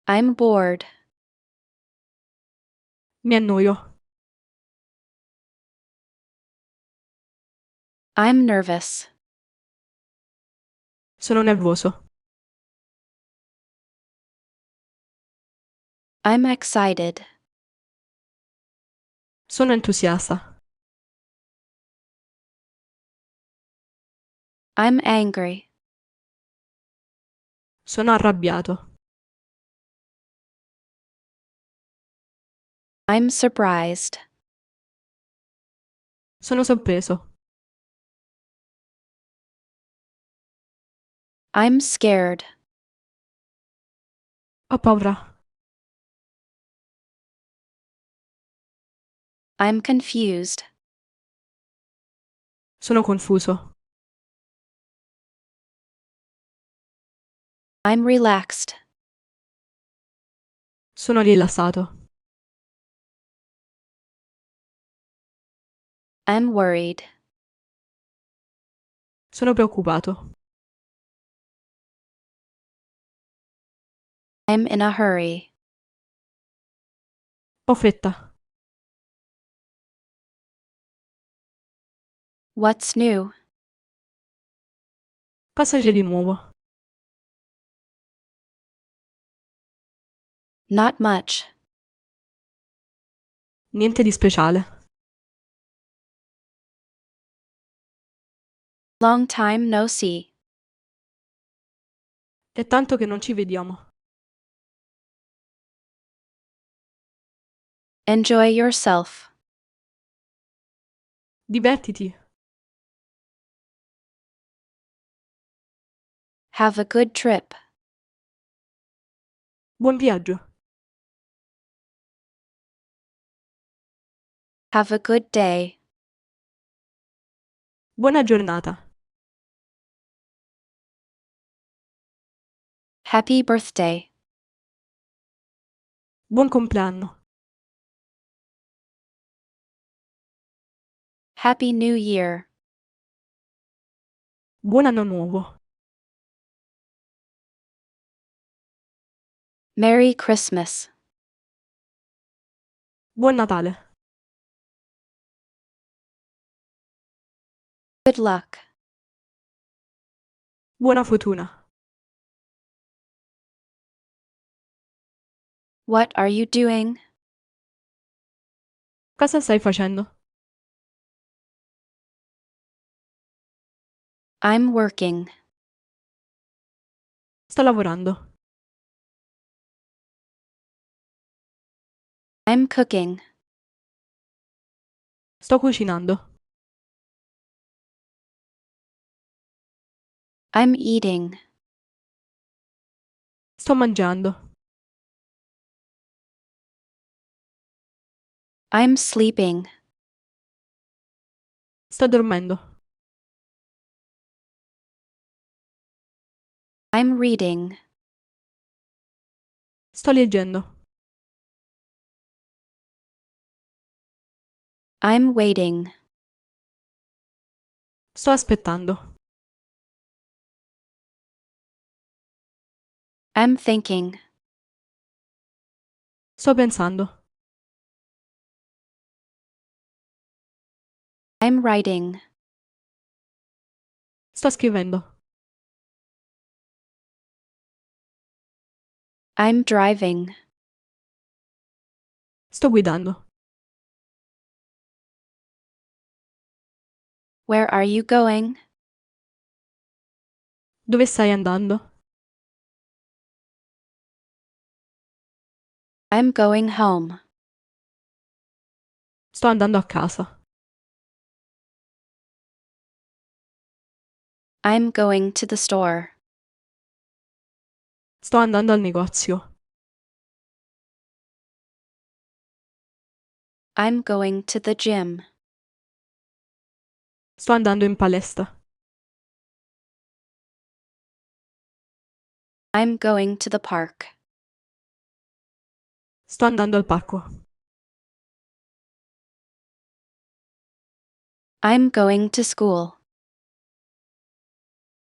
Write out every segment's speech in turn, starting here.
I'm bored. Mi annoio. I'm nervous. Sono nervoso. I'm excited. Sono entusiasta. I'm angry. Sono arrabbiato. I'm surprised. Sono sorpreso. I'm scared. Ho paura. I'm confused. Sono confuso. I'm relaxed. Sono rilassato. I'm worried. Sono preoccupato. I'm in a hurry. Ho fretta. What's new? Cosa c'è di nuovo? Not much. Niente di speciale. Long time no see. È tanto che non ci vediamo. Enjoy yourself. Divertiti. Have a good trip. Buon viaggio. Have a good day. Buona giornata. Happy birthday. Buon compleanno. Happy New Year. Buon anno nuovo. Merry Christmas. Buon Natale. Good luck. Buona fortuna. What are you doing? Cosa stai facendo? I'm working. Sto lavorando. I'm cooking. Sto cucinando. I'm eating. Sto mangiando. I'm sleeping. Sto dormendo. I'm reading. Sto leggendo. I'm waiting. Sto aspettando. I'm thinking. Sto pensando. I'm writing. Sto scrivendo. I'm driving. Sto guidando. Where are you going? Dove stai andando? I'm going home. Sto andando a casa. I'm going to the store. Sto andando al negozio. I'm going to the gym. Sto andando in palestra. I'm going to the park. Sto andando al parco. I'm going to school.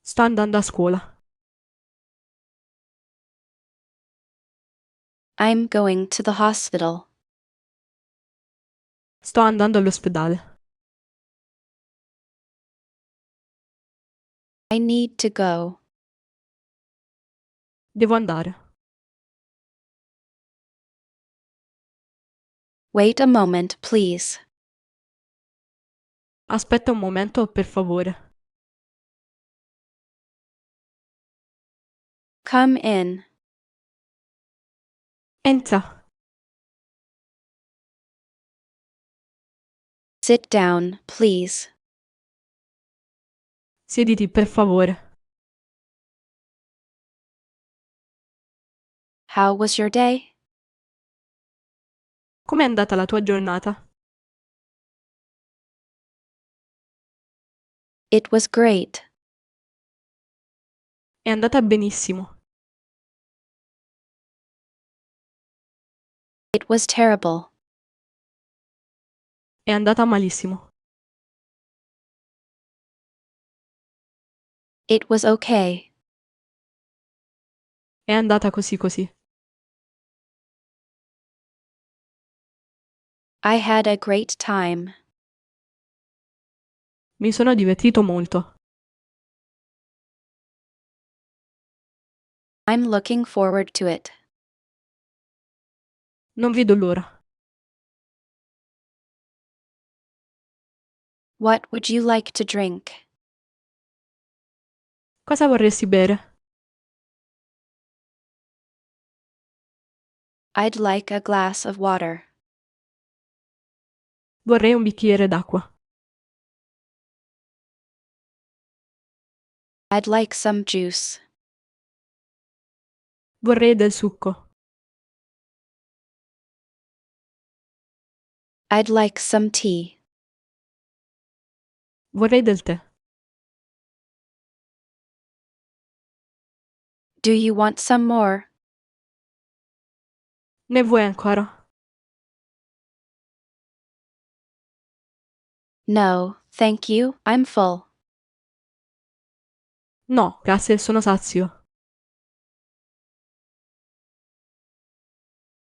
Sto andando a scuola. I'm going to the hospital. Sto andando all'ospedale. I need to go. Devo andare. Wait a moment, please. Aspetta un momento, per favore. Come in. Entra. Sit down, please. Siediti, per favore. How was your day? Com'è andata la tua giornata? It was great. È andata benissimo. It was terrible. È andata malissimo. It was okay. È andata così così. I had a great time. Mi sono divertito molto. I'm looking forward to it. Non vedo l'ora. What would you like to drink? Cosa vorresti bere? I'd like a glass of water. Vorrei un bicchiere d'acqua. I'd like some juice. Vorrei del succo. I'd like some tea. Vorrei del tè. Do you want some more? Ne vuoi ancora? No, thank you, I'm full. No, grazie, sono sazio.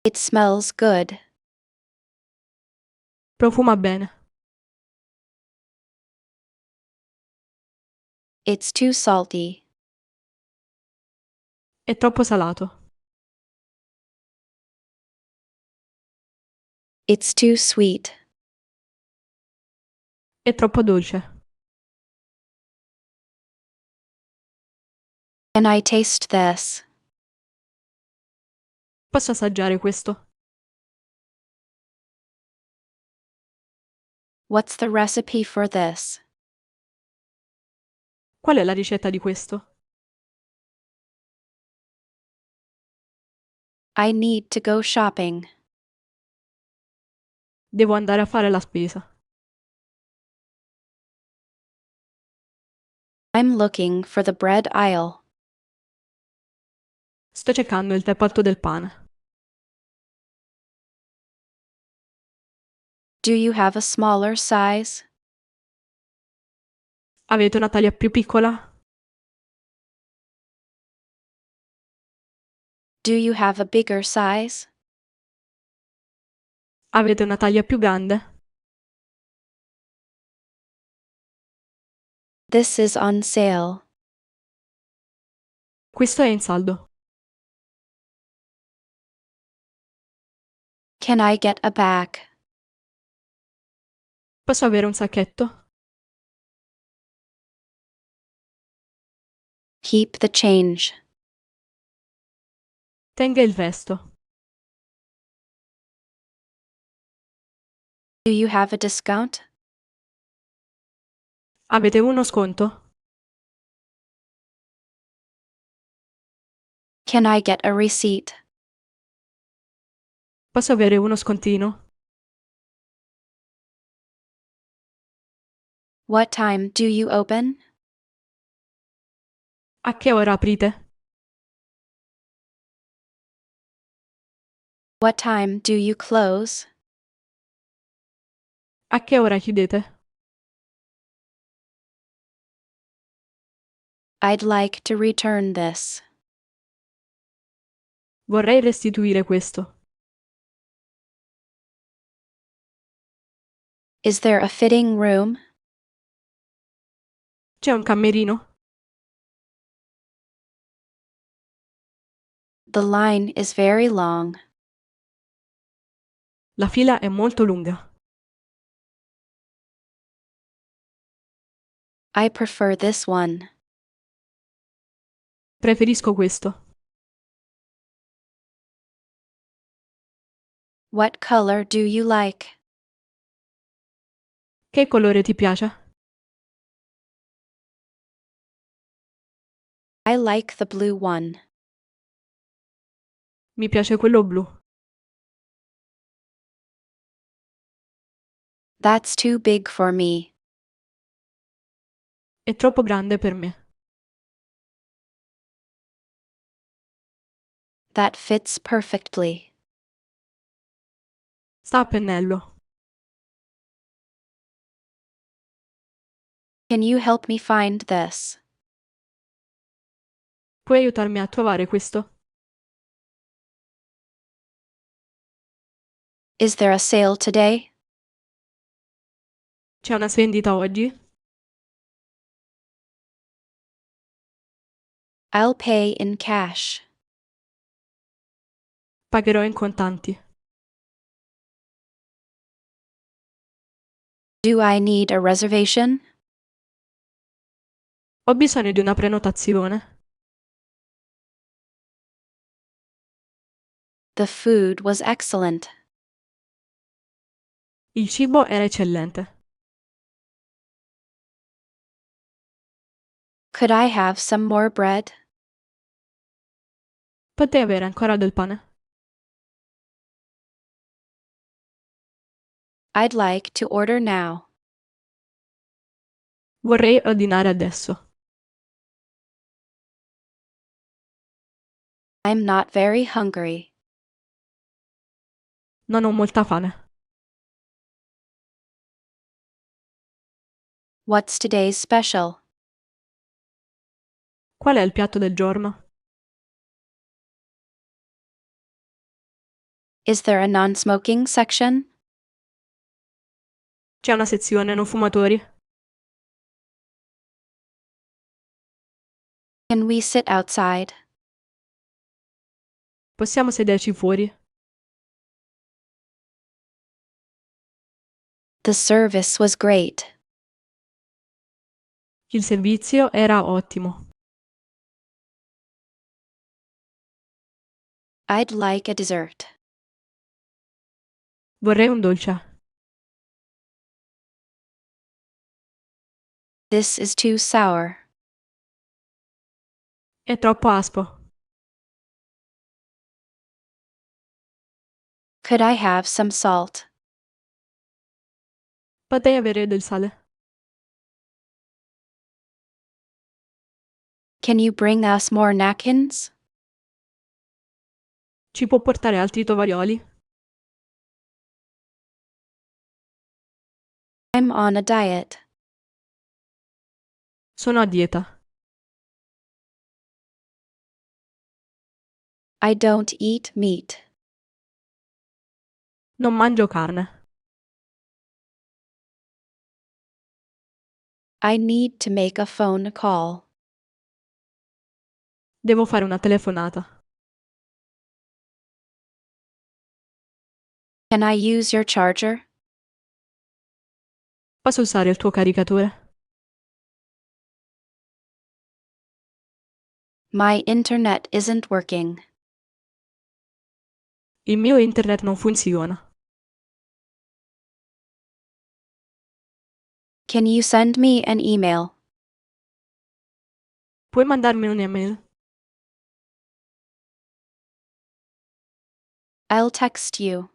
It smells good. Profuma bene. It's too salty. È troppo salato. It's too sweet. È troppo dolce. Can I taste this? Posso assaggiare questo? What's the recipe for this? Qual è la ricetta di questo? I need to go shopping. Devo andare a fare la spesa. I'm looking for the bread aisle. Sto cercando il reparto del pane. Do you have a smaller size? Avete una taglia più piccola? Do you have a bigger size? Avete una taglia più grande? This is on sale. Questo è in saldo. Can I get a bag? Posso avere un sacchetto? Keep the change. Tenga il resto. Do you have a discount? Avete uno sconto? Can I get a receipt? Posso avere uno scontino? What time do you open? A che ora aprite? What time do you close? A che ora chiudete? I'd like to return this. Vorrei restituire questo. Is there a fitting room? C'è un camerino? The line is very long. La fila è molto lunga. I prefer this one. Preferisco questo. What color do you like? Che colore ti piace? I like the blue one. Mi piace quello blu. That's too big for me. È troppo grande per me. That fits perfectly. Sta a pennello. Can you help me find this? Puoi aiutarmi a trovare questo? Is there a sale today? C'è una svendita oggi? I'll pay in cash. Pagherò in contanti. Do I need a reservation? Ho bisogno di una prenotazione. The food was excellent. Il cibo era eccellente. Could I have some more bread? Potrei avere ancora del pane? I'd like to order now. Vorrei ordinare adesso. I'm not very hungry. Non ho molta fame. What's today's special? Qual è il piatto del giorno? Is there a non-smoking section? C'è una sezione non fumatori? Can we sit outside? Possiamo sederci fuori? The service was great. Il servizio era ottimo. I'd like a dessert. Vorrei un dolce. This is too sour. È troppo aspo. Could I have some salt? Potrei avere del sale? Can you bring us more napkins? Ci può portare altri tovaglioli? I'm on a diet. Sono a dieta. I don't eat meat. Non mangio carne. I need to make a phone call. Devo fare una telefonata. Can I use your charger? Posso usare il tuo caricatore? My internet isn't working. Il mio internet non funziona. Can you send me an email? Puoi mandarmi un'email? I'll text you.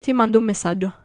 Ti mando un messaggio.